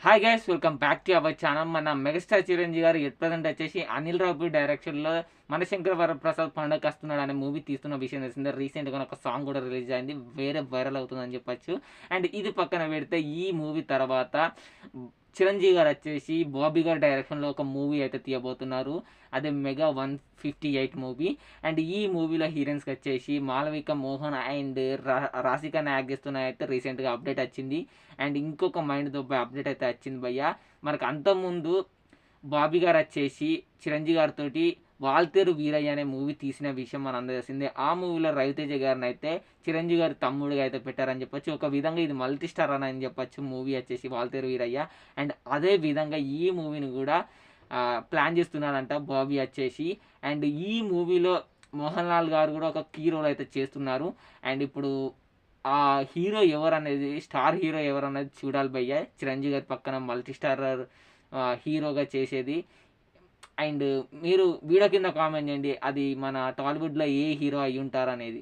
Hi guys, welcome back to our channel. మన megastar Chiranjeevi గారు at present వచ్చేసి అనిల్ రావిపూడి డైరెక్షన్లో మనశంకర్ వరప్రసాద్ పండుగ వస్తున్నాడు అనే మూవీ తీస్తున్న విషయం తెలిసిందే. రీసెంట్గా ఒక సాంగ్ కూడా రిలీజ్ అయింది, వేరే వైరల్ అవుతుందని చెప్పొచ్చు. అండ్ ఇది పక్కన పెడితే ఈ మూవీ తర్వాత చిరంజీవి గారు వచ్చేసి బాబీ గారు డైరెక్షన్లో ఒక మూవీ అయితే తీయబోతున్నారు. అదే మెగా 158 మూవీ. అండ్ ఈ మూవీలో హీరోయిన్స్కి వచ్చేసి మాలవిక మోహన్ అండ్ రాశికన్న యాక్ట్ చేస్తున్న అయితే రీసెంట్గా అప్డేట్ వచ్చింది. అండ్ ఇంకొక మైండ్ దొబ్బే అప్డేట్ అయితే వచ్చింది భయ్య. మనకు అంతకుముందు బాబీ గారు వచ్చేసి చిరంజీవి గారితో వాల్తేరు వీరయ్య అనే మూవీ తీసిన విషయం మన అందరూ తెలిసిందే. ఆ మూవీలో రవితేజ గారిని అయితే చిరంజీవి గారి తమ్ముడిగా అయితే పెట్టారని చెప్పొచ్చు. ఒక విధంగా ఇది మల్టీ స్టార్ అని చెప్పొచ్చు మూవీ వచ్చేసి వాల్తేరు వీరయ్య. అండ్ అదే విధంగా ఈ మూవీని కూడా ప్లాన్ చేస్తున్నారంట బాబీ వచ్చేసి. అండ్ ఈ మూవీలో మోహన్ లాల్ గారు కూడా ఒక కీ రోల్ అయితే చేస్తున్నారు. అండ్ ఇప్పుడు ఆ హీరో ఎవరు అనేది, స్టార్ హీరో ఎవరు అనేది చూడాలి భయ్య. చిరంజీవి గారి పక్కన మల్టీ స్టార్ హీరోగా చేసేది. అండ్ మీరు వీడియో కింద కామెంట్ చేయండి, అది మన టాలీవుడ్లో ఏ హీరో అయి ఉంటారు అనేది.